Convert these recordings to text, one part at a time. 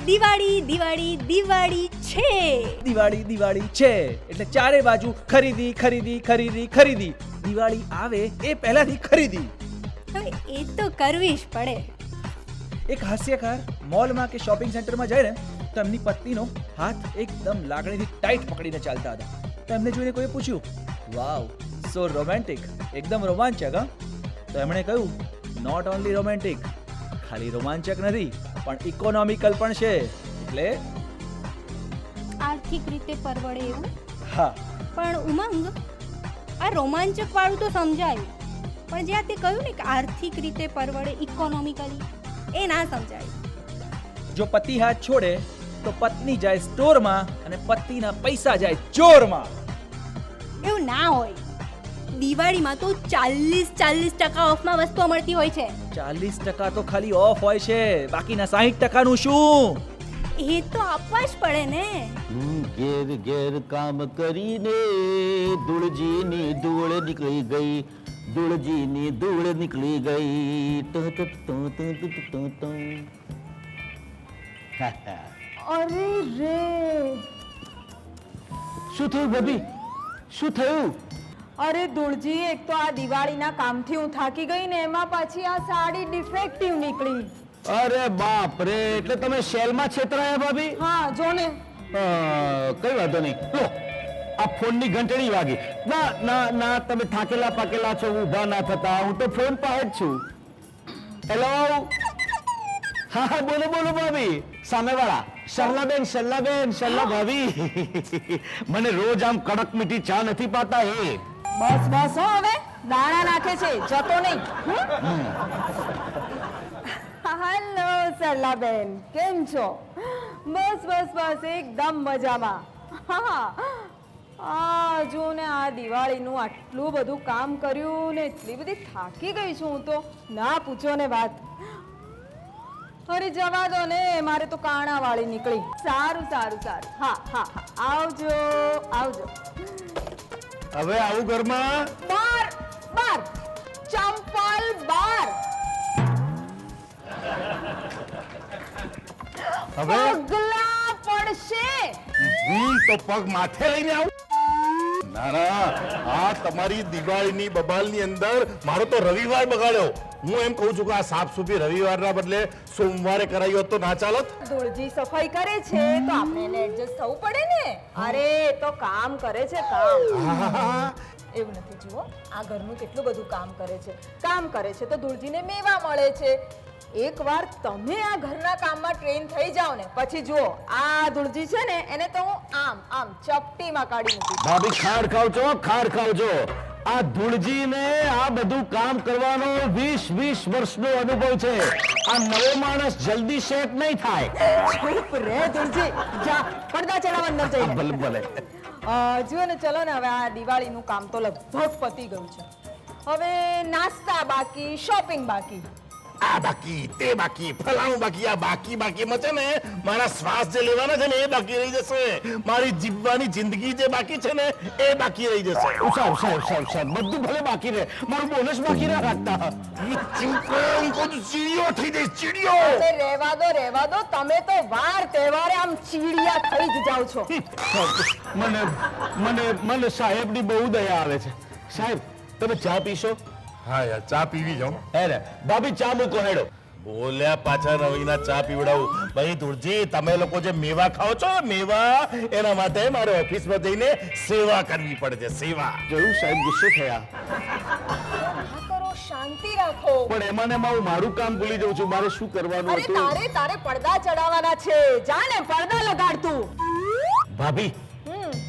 દિવાળી દિવાળી દિવાળી છે. દિવાળી દિવાળી છે એટલે ચારે બાજુ ખરીદી ખરીદી ખરીદી ખરીદી. દિવાળી આવે એ પહેલાથી ખરીદી. હવે એ તો કરવી જ પડે. એક હાસ્યકાર મોલમાં કે શોપિંગ સેન્ટરમાં જાય ને તો એમની પત્નીનો હાથ એકદમ લાગણીથી ટાઈટ પકડીને ચાલતા હતા. તો એમને જોઈને કોઈએ પૂછ્યું, વાવ સો રોમેન્ટિક, એકદમ રોમાંચક. હા, તો એમણે કહ્યું, નોટ ઓનલી રોમેન્ટિક, ખાલી રોમાંચક નથી પણ ઇકોનોમિકલ પણ છે. એટલે આર્થિક રીતે પરવડે એવું. હા, પણ ઉમંગ, આ રોમાંચક વાળું તો સમજાયું, પણ જ્યાં તે કહ્યું ને કે આર્થિક રીતે પરવડે ઇકોનોમિકલી, એ ના સમજાયું. જો પતિ હાથ છોડે તો પત્ની જાય સ્ટોરમાં અને પતિના પૈસા જાય ચોરમાં. એવું ના હોય. દિવાળીમાં તો 40% ઓફમાં વસ્તુઓ મળતી હોય છે. 40% તો ખાલી ઓફ હોય છે, બાકીના 60%નું શું? એ તો આપવા જ પડે ને. ઘેર ઘેર કામ કરીને ધૂળજીની ધૂળ નીકળી ગઈ, ધૂળજીની ધૂળ નીકળી ગઈ. અરે રે, શું થયું ભાભી, શું થયું? અરે ધૂળજી, એક તો આ દિવાળીના કામથી હું થાકી ગઈ ને એમાં પાછી આ સાડી ડિફેક્ટિવ નીકળી. અરે બાપ રે, એટલે તમે સેલમાં છેતરાયા ભાભી? હા જો ને. કઈ વાંધો નહીં, લો આ ફોનની ઘંટડી વાગી. ના ના ના, તમે થાકેલા પાકેલા છો, ઊભા ના થતા, હું તો ફોન પાસે જ છું. હેલો, હા હા, બોલો બોલો ભાભી. સામેવાળા સરલાબેન, સરલાબેન, સરલા ભાભી. મને રોજ આમ કડક મીઠી ચા નથી પાતા એ. બસ બસ હો, હવે દાણા નાખે છે, જતો નહીં. હેલો સરલાબેન, કેમ છો? બસ બસ બસ એકદમ મજામાં. હા જો ને, આ દિવાળીનું આટલું બધું કામ કર્યું ને એટલી બધી થાકી ગઈ છું હું તો, ના પૂછો ને વાત. અરે જવા દો ને, મારે તો કાણા વાળી નીકળી. સારું સારું સારું, હા હા હા, આવજો આવજો. હવે આવું ઘરમાં? બાર બાર, ચંપલ બાર. હવે પગલા પડશે. તો પગ માથે લઈને આવું? ના ના, આ તમારી દિવાળીની બબાલની અંદર મારો તો રવિવાર બગાડ્યો. હું એમ કહું છું કે આ સાફ સુફી રવિવારના બદલે સોમવારે કરાવી હોત તો ના ચાલત? ધૂળજી સફાઈ કરે છે તો આપણે એને એડજસ્ટ થવું પડે ને. અરે એ તો કામ કરે છે, કામ. એવું નથી, જુઓ આ ઘરનું કેટલું બધું કામ કરે છે. કામ કરે છે તો ધૂળજીને મેવા મળે છે. એકવાર તમે આ ઘરના કામમાં ટ્રેન થઈ જાઓ ને પછી જુઓ, આ ધૂળજી છે ને એને તો હું આમ આમ ચપટીમાં કાઢી મૂકીશ. ભાભી ખાડ ખાવ છો, ખાડ ખાવ છો. આ ધૂળજીને આ બધું કામ કરવાનો 20 વર્ષનો અનુભવ છે. આ નવો માણસ જલ્દી સેટ નહીં થાય. ચૂપ રે ધૂળજી, જા પડદા ચડાવવા અંદર જઈને. ભલે ભલે. જુઓ ને, ચલો ને, હવે આ દિવાળીનું કામ તો લગભગ પતી ગયું છે. હવે નાસ્તા બાકી, શોપિંગ બાકી. આ બાકી, તે બાકી, ફલાણું બાકી, આ બાકી બાકીમાં છે ને મારા શ્વાસ જે લેવાના છે ને એ બાકી રહી જશે. મારી જીવવાની જિંદગી જે બાકી છે ને એ બાકી રહી જશે. સાહેબ સાહેબ સાહેબ સાહેબ, બધું ભલે બાકી રહે, મારું બોનસ બાકી ના રાખતા. ચીડિયો થઈ જઈશ, ચીડિયો. અરે રહેવા દો, તમે તો વાર તહેવારે આમ ચીડિયા થઈ જ જાવ છો. મને મને મને સાહેબની બહુ દયા આવે છે. સાહેબ, તમે ચા પીશો? હા યાર, ચા પીવી જાઉં. અરે ભાભી, ચા મૂકો હેડો. બોલ્યા પાછા રવિના ચા પીવડાવું. ભાઈ ધૂળજી, તમે લોકો જે મેવા ખાઓ છો, મેવા, એના માટે મારે ઓફિસમાં જઈને સેવા કરવી પડે છે, સેવા. જોયું સાહેબ, ગુસ્સે થયા. કરો, શાંતિ રાખો. પણ એમાં ને એમાં હું મારું કામ ભૂલી જાઉં છું. મારે શું કરવાનું અરે હતું? તારે પડદા ચડાવવાના છે. જા ને, પડદા લગાડ તું. ભાભી,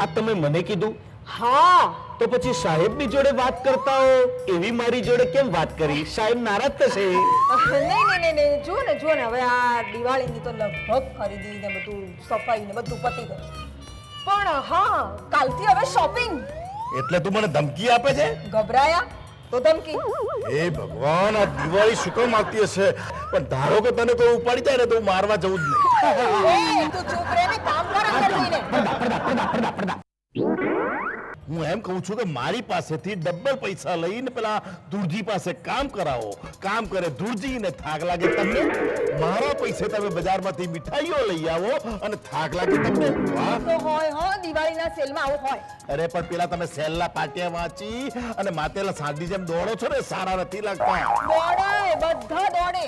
આ તમે મને કીધું? હા, તો પછી સાહેબની જોડે વાત કરતા હો એવી મારી જોડે કેમ વાત કરી? સાહેબ નારાજ થશે. નહીં, જુઓ ને, હવે આ દિવાળીની તો લગભગ ખરીદી ને બધું, સફાઈ ને બધું પતી ગયું. પણ હા, કાલથી હવે શોપિંગ. એટલે તું મને ધમકી આપે છે? ગભરાયા તો ધમકી. એ ભગવાન, આ દિવાળી શું કામ આવતી હશે? પણ ધારો કે તને કોઈ ઉપાડી જાય ને તો હું મારવા જવું જ નહીં. તું ચૂપ રહે ને, કામ કર અંદર જઈને. હું એમ કહું છું કે મારી પાસેથી ડબલ પૈસા લઈને પેલા ધૂળજી પાસે કામ કરાવો. કામ કરે ધૂળજી ને થાક લાગે તમને. મારા પૈસે તમે બજારમાંથી મીઠાઈઓ લઈ આવો અને થાક લાગે તમને. વાહ! તો હોય હો દિવાળીના સેલમાં આવું હોય. અરે પણ પેલા તમે સેલના પાટિયા વાંચી અને માતેલા સાંડી જેમ દોડો છો ને, સારા નથી લાગતા. દોડાય, બધા દોડે.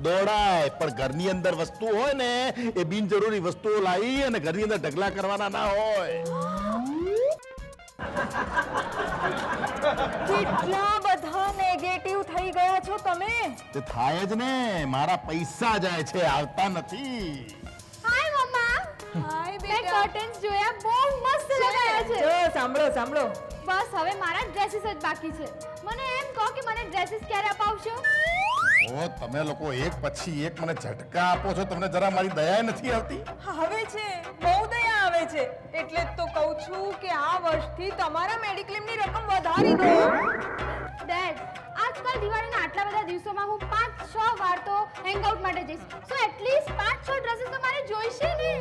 દોડાય પણ ઘરની અંદર વસ્તુ હોય ને એ બિનજરૂરી વસ્તુઓ લાવી અને ઘરની અંદર ઢગલા કરવાના ના હોય. કેટલા બધા નેગેટિવ થઈ ગયા છો તમે. તે થાય જ ને, મારા પૈસા જાય છે, આવતા નથી. હાય મમ્મા, હાય મેં કર્ટન્સ જોયા, બહુ મસ્ત લગાયા છે. જો સાંભળો સાંભળો. બસ હવે મારા ડ્રેસીસ જ બાકી છે. મને એમ કહો કે મને ડ્રેસીસ ક્યારે અપાવશો? ઓ તમે લોકો એક પછી એક મને ઝટકા આપો છો, તમને જરા મારી દયા નથી આવતી. આવે છે, બહુ દયા આવે છે. એટલે જ તો કહું છું કે આ વર્ષથી તમારા મેડિક્લેમની રકમ વધારી દો. ડેડ, આજકાલ દિવાળીના આટલા બધા દિવસોમાં હું 5-6 વાર તો હેંગઆઉટ માટે જઈશ. સો એટલીસ્ટ 5-6 ડ્રેસીસ તો મારે જોઈશે ને.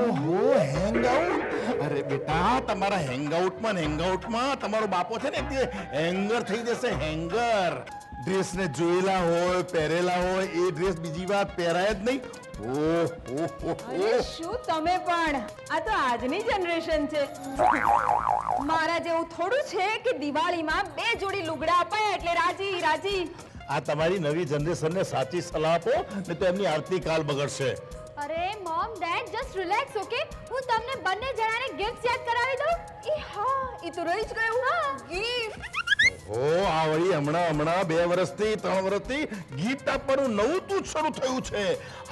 ઓહો, હેંગઆઉટ! અરે બેટા, તમારા હેંગઆઉટમાં તમારો બાપો છે ને તે હેંગર થઈ જશે, હેંગર. ડ્રેસને જોયેલા હોય, પહેરેલા હોય, એ ડ્રેસ બીજી વાર પહેરાય જ નહીં. અરે શું તમે પણ, આ તો આજની જનરેશન છે. મારા જેવું થોડું છે કે દિવાળીમાં 2 જોડી લુગડા અપાય એટલે રાજી રાજી. આ તમારી નવી જનરેશનને સાચી સલાહ આપો ને તો એમની આવતીકાલ બગડશે. અરે mom, dad, just relax, okay? હું તમને બંને જણાને ગિફ્ટ યાદ કરાવી દઉં. હા, એ તો રહી જ ગયું. હા, ગિફ્ટ. ઓ આ વળી હમણાં 2 વર્ષથી 3 વર્ષથી ગિફ્ટ આપવાનું નવું તું શરૂ થયું છે.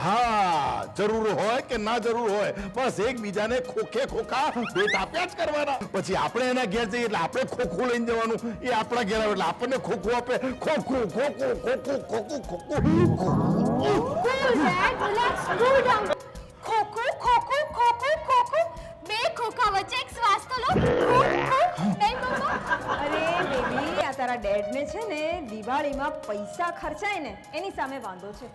હા, જરૂર હોય કે ના જરૂર હોય, બસ એકબીજાને ખોખા ભેટ આપ્યા જ કરવાના. પછી આપણે એના ઘેર જઈએ એટલે આપણે ખોખું લઈને જવાનું, એ આપણા ઘેર આવે એટલે આપણને ખોખું આપે. ખોખું. Dad, relax, cool down. ખોખું. 2 ખોખા વચ્ચે એક શ્વાસ તો લો. નહીં મમ્મા? અરે બેબી, આ તારા ડેડને છે ને દિવાળીમાં પૈસા ખર્ચાય ને એની સામે વાંધો છે.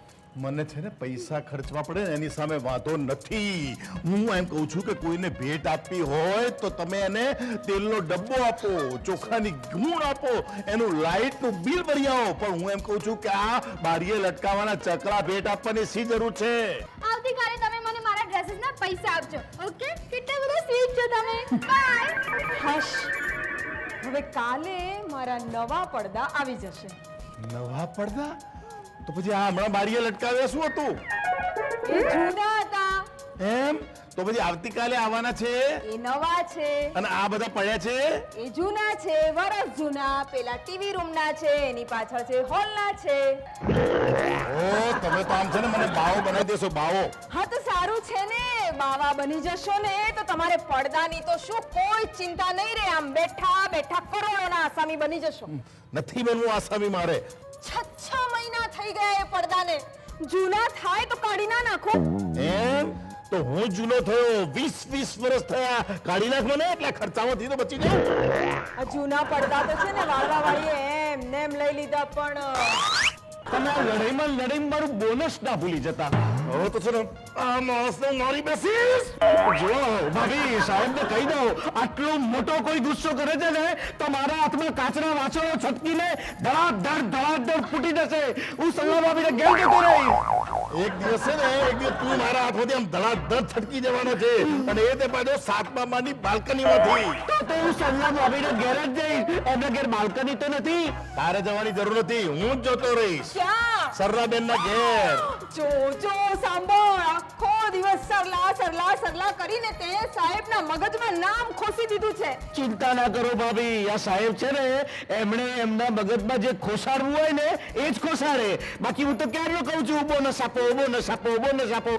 મને છે ને પૈસા ખર્ચવા પડે ને એની સામે વાંધો નથી. હું એમ કહું છું કે કોઈને ભેટ આપવી હોય તો તમે એને તેલનો ડબ્બો આપો, ચોખાની ગુણ આપો, એનું લાઇટનું બિલ ભરી આવો. પણ હું એમ કહું છું કે આ બારીએ લટકાવવાના ચકલા ભેટ આપવાની શી જરૂર છે? આવતીકાલે તમે મને મારા ડ્રેસીસના પૈસા આપજો, ઓકે? કેટલા બધા સ્વીટ છો તમે. બાય. હશ. હવે કાલે મારા નવા પડદા આવી જશે. નવા પડદા? તો પછી આ હમણાં બારીએ લટકાવ્યા શું હતું? એ જૂના હતા. એમ? તો પછી આવતીકાલે આવવાના છે એ નવા છે. અને આ બધા પડ્યા છે એ જૂના છે, વરસ જૂના. પેલા ટીવી રૂમના છે, એની પાછળ છે હોલના છે. ઓ તમે તો આમ છે ને મને બાવો બનાવી દેશો, બાવો. હા તો સારું છે ને, બાવા બની જશો ને તો તમારે પડદાની તો શું કોઈ ચિંતા નહીં રહે. આમ બેઠા બેઠા કરોડોના આસામી બની જશો. નથી બનવું આસામી મારે. 6 મહિના થઈ ગયા એ પડદાને. જૂના થાય તો કાઢી ના નાખો. એમ? તો હું જૂનો થયો, 20 વર્ષ થયા, કાઢી નાખ મને, એટલે ખર્ચામાંથી તો બચી જાઉં. આ જૂના પડદા તો છે ને વાળવા વાળીએ એમ નેમ લઈ લીધા. પણ તમે આ લડાઈમાં મારું બોનસ ના ભૂલી જતા. હવે તો છે ને આ માણસને મારી બેસીશ. જો ભાભી, સાહેબને કહી દો, આટલો મોટો કોઈ ગુસ્સો કરે છે ને તો મારા હાથમાં કાચના વાસણો છટકીને ધડાધડ ફૂટી જશે. હું સલ્લા ભાભીને ઘેર જતો રહીશ. એક દિવસ છે ને, એક દિવસ તું મારા હાથમાંથી આમ ધડાધડ છટકી જવાનો છે, અને એ તે પાછો 7મા માળની બાલ્કનીમાંથી. તો હું સલ્લા ભાભીને ઘેર જ જઈશ. એમના ઘેર બાલ્કની તો નથી. તારે જવાની જરૂર નથી, હું જ જતો રહીશ ક્યાં? સરલાબેનના ઘેર. જો સાંભળ, આખો દિવસ સરલા કરીને તે સાહેબના મગજમાં નામ ખોસી દીધું છે. ચિંતા ના કરો ભાભી, આ સાહેબ છે ને એમણે એમના મગજમાં જે ખોસાડવું હોય ને એ જ ખોસાડે. બાકી હું તો ક્યારનો કહું છું બોનસ આપો. આપે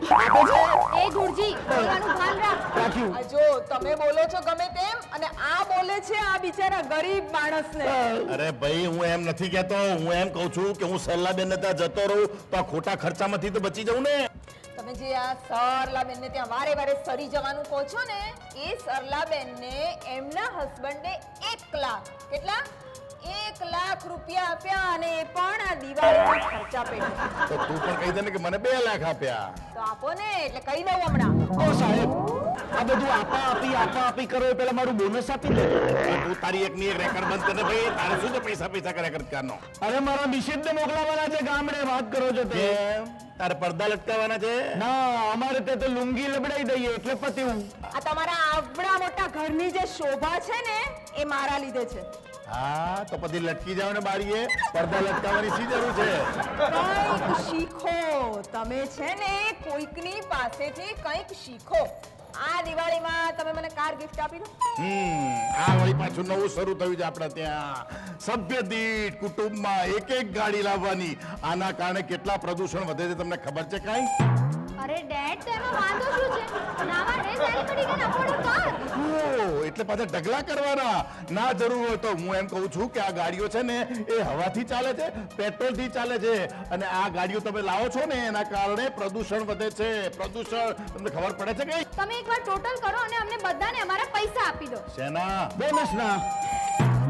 છે. એ ધૂળજી, બોલવાનું ભાન રાખ. રાખ્યું. આ જો તમે બોલો છો ગમે તેમ, અને આ બોલે છે આ બિચારા ગરીબ માણસને. અરે ભાઈ, હું એમ નથી કહેતો, હું એમ કહું છું કે હું સરલાબેનને ત્યાં જતો રહું તો આ ખોટા ખર્ચામાંથી તો બચી જાઉં ને. તમે જે આ સરલાબેનને ત્યાં વારે સરી જવાનું કહો છો ને, એ સરલાબેનને એમના હસબન્ડે 1 લાખ, કેટલા? 1 લાખ રૂપિયા આપ્યા, અને એ પણ આ દિવાળીના ખર્ચા પેટે. તો તું પણ કહી દે ને કે મને 2 લાખ આપ્યા. તો આપો ને, એટલે કહી દઉં હમણાં. ઓ સાહેબ, આ બધું આપા આપી કરો એ પેલા મારું બોનસ આપી દે. તું તારી એકની એક રેકર્ડ બંધ કરે ભાઈ, તારે શું છે પૈસા કર્યા કરવાનો? અરે મારા નિષેધને મોકલાવાના છે ગામડે, વાત કરો છો તે? કેમ? તારે પડદા લટકાવવાના છે? ના, અમારે તે તો લુંગી લબડાઈ દઈએ એટલે પત્યું. આ તમારા આવડા મોટા ઘરની જે શોભા છે ને એ મારા લીધે છે. હા તો પછી લટકી જાવ ને બારીએ, પડદા લટકાવવાની શી જરૂર છે? કંઈક શીખો તમે, છે ને કોઈકની પાસેથી કંઈક શીખો. આ દિવાળીમાં તમે મને કાર ગિફ્ટ આપી દો. આ વળી પાછું નવું શરૂ થયું છે આપણે ત્યાં. સભ્ય દીઠ કુટુંબમાં એક એક ગાડી લાવવાની. આના કારણે કેટલા પ્રદૂષણ વધે છે તમને ખબર છે કાંઈ? અરે ડેડ, તો એમાં વાંધો શું છે? નાવા dress anybody can afford a car. Oh, એટલે પાછા ઢગલા કરવાના. ના જરૂર હોય તો હું એમ કહું છું કે આ ગાડીઓ છે ને એ હવાથી ચાલે છે, પેટ્રોલથી ચાલે છે, અને આ ગાડીઓ તમે લાવો છો ને એના કારણે પ્રદૂષણ વધે છે. પ્રદૂષણ તમને ખબર પડે છે કઈ? તમે એકવાર ટોટલ કરો અને અમને બધાને અમારા પૈસા આપી દો. શેના? બોનસના.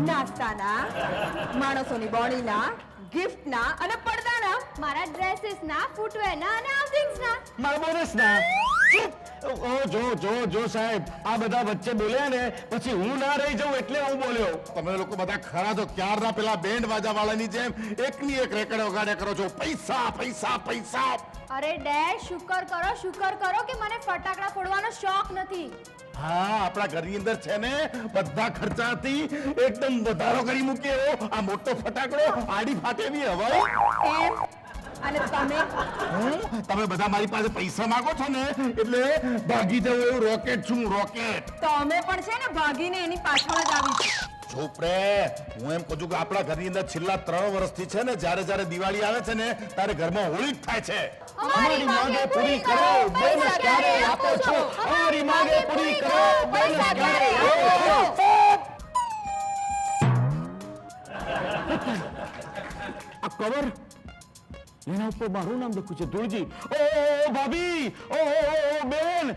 નાસ્તાના, માણસોની બોડીના, ગિફ્ટના અને પડદાના. મારા ડ્રેસીસના, ફૂટવેરના અને આઉટિંગ્સના. મારા બોનસના. ઓ જો સાહેબ, આ બધા વચ્ચે બોલ્યા ને પછી હું ના રહી જાઉં એટલે હું બોલ્યો. તમે લોકો બધા ખરા તો ક્યારના પેલા બેન્ડ વાજા વાળાની જેમ એકની એક રેકર્ડ વગાડ્યા કરો છો. પૈસા પૈસા પૈસા. અરે ડેડ, શુકર કરો કે મને ફટાકડા ફોડવાનો શોખ નથી. હા, આપણા ઘરની અંદર છે ને બધા ખર્ચાથી એકદમ વધારો કરી મૂક્યો. આ મોટો ફટાકડો આડી ફાટેવી હવાઈ. એમ અને તમે બધા મારી પાસે પૈસા માંગો છો ને એટલે ભાગી જવું એવું રોકેટ છું, રોકેટ. તમે પણ છે ને ભાગીને એની પાછળ જ આવી છે. ચૂપ રે. હું એમ કહું છું કે આપણા ઘરની અંદર છેલ્લા 3 વર્ષથી છે ને જ્યારે દિવાળી આવે છે ને ત્યારે ઘરમાં હોળી જ થાય છે. અમારી માંગે પૂરી કરો, બોનસ ક્યારે આપો છો? અમારી માંગે પૂરી કરો, બોનસ ક્યારે આપો છો? આ કવર એના ઉપર મારું નામ લખ્યું છે, ધૂળજી. ઓ ભાભી, ઓ બેન,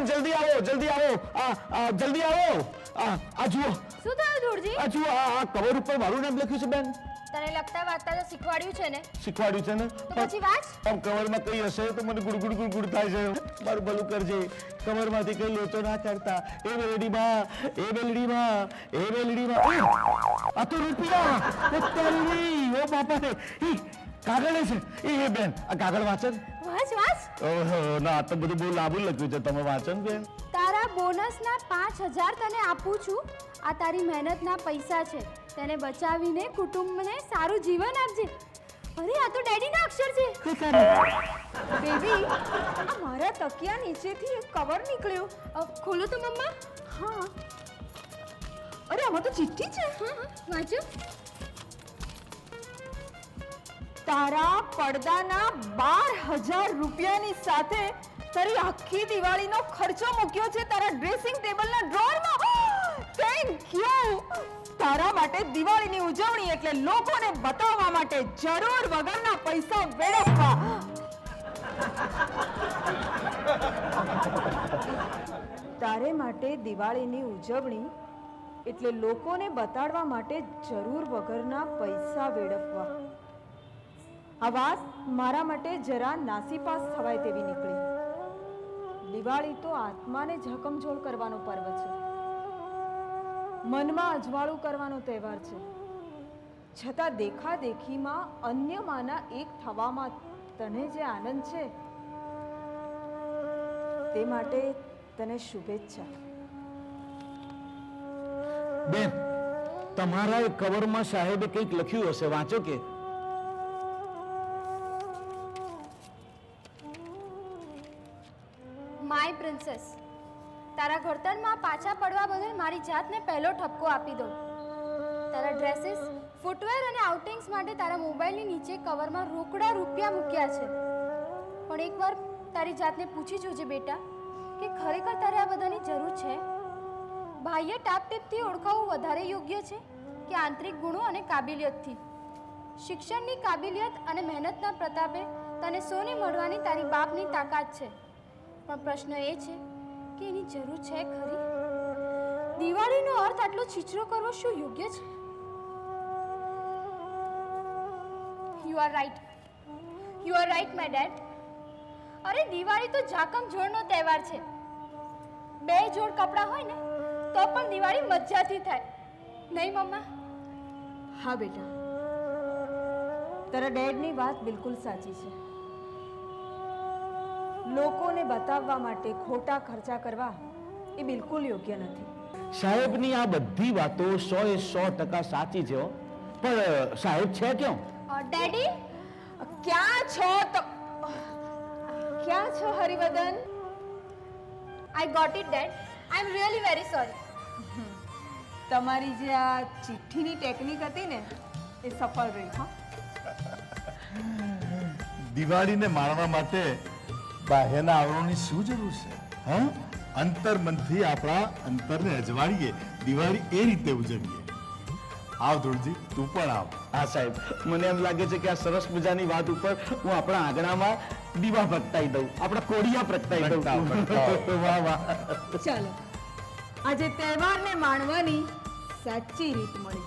જલ્દી આવો, જલ્દી આવો. આ જુઓ, શું થયું ધૂળજી? આ જુઓ, આ કવર ઉપર મારું નામ લખ્યું છે બેન. તને લખતા વાંચતા તો શીખવાડ્યું છે ને, શીખવાડ્યું છે ને? તો પછી વાંચ. આમ કવરમાં કઈ હશે તો મને ગુડગુડ થાય છે. મારું ભલું કરજે. કવરમાંથી કઈ લોચો ના કરતા. એ વેલડીમાં. આ તો રૂપિયા. ઓ તારી, ઓ બાપા રે. કાગળ છે. એ બેન, આ કાગળ વાંચો ને? વાંચ. ઓહો, ના, આ તો બધું બહુ લાંબુ લખ્યું છે. તમે વાંચો ને બેન. તારા બોનસના 5000 તને આપું છું. આ તારી મહેનતના પૈસા છે. તેને બચાવીને કુટુંબને સારું જીવન આપજે. અરે, આ તો ડેડીના અક્ષર છે. બેબી, આ મારા તકિયા નીચેથી એક કવર નીકળ્યું. ખોલો તો મમ્મા. હા. અરે, આમાં તો ચિઠ્ઠી છે. હા, વાંચો. તારા પડદાના 12000 રૂપિયાની સાથે તારી આખી દિવાળીનો ખર્ચો મૂક્યો છે તારા ડ્રેસિંગ ટેબલના ડ્રોરમાં. Thank you. તારા માટે દિવાળીની ઉજવણી એટલે લોકોને બતાવવા માટે જરૂર વગરના પૈસા વેડફવા. તારે માટે દિવાળીની ઉજવણી એટલે લોકોને બતાડવા માટે જરૂર વગરના પૈસા વેડફવા. આ વાત મારા માટે જરા નાસીપાસ થવાય તેવી નીકળી. દિવાળી તો આત્માને ઝકમઝોળ કરવાનો પર્વ છે, મનમાં અજવાળું કરવાનો તહેવાર છે. છતાં દેખાદેખીમાં અન્યમાંના એક થવામાં તને જે આનંદ છે તે માટે તને શુભેચ્છા. બેન, તમારા એ કવરમાં સાહેબે કંઈક લખ્યું હશે, વાંચો કે. માય પ્રિન્સેસ, તારા ઘડતરમાં પાછા પડવા બદલ મારી જાતને પહેલો ઠપકો આપી દો. તારા ડ્રેસીસ, ફૂટવેર અને આઉટિંગ્સ માટે તારા મોબાઈલની નીચે કવરમાં રોકડા રૂપિયા મૂક્યા છે. પણ એકવાર તારી જાતને પૂછી જોજે બેટા કે ખરેખર તારે આ બધાની જરૂર છે? બાહ્ય ટાપટીપથી ઓળખાવું વધારે યોગ્ય છે કે આંતરિક ગુણો અને કાબિલિયતથી? શિક્ષણની કાબિલિયત અને મહેનતના પ્રતાપે તને સોને મળવાની તારી બાપની તાકાત છે, પણ પ્રશ્ન એ છે કે એની જરૂર છે ખરી? દિવાળીનો અર્થ આટલો છીછરો કરવો શું યોગ્ય છે? You are right my dad. અરે, દિવાળી તો ઝાકમ ઝોળનો તહેવાર છે. બે જોડ કપડાં હોય ને તો પણ દિવાળી મજાથી થાય નહીં મમ્મા? હા બેટા, તારા ડેડની વાત બિલકુલ સાચી છે. લોકોને બતાવવા માટે ખોટા ખર્ચા કરવા એ બિલકુલ યોગ્ય નથી. સાહેબની આ બધી વાતો 100% સાચી છે હો. પણ સાહેબ છે ક્યાં? ડેડી, ક્યાં છો તો ક્યાં છો Harivadan? I got it dad. I am really very sorry. તમારી જે આ ચિઠ્ઠીની ટેકનિક હતી ને એ સફળ રહી. હા, દિવાળીને માણવા માટે બાહ્યના આવરણની શું જરૂર છે? હા, અંતર્મનથી આપણા અંતરને અજવાળીએ, દિવાળી એ રીતે ઉજવીએ. આવ ધૂળજી, તું પણ આવ. હા સાહેબ, મને એમ લાગે છે કે આ સરસ મજાની વાત ઉપર હું આપણા આંગણામાં દીવા પ્રગટાઈ દઉં, આપણા કોડિયા પ્રગટાઈ દઉં. વાહ વાહ. ચાલો આજે તહેવારને માણવાની સાચી રીત મળી.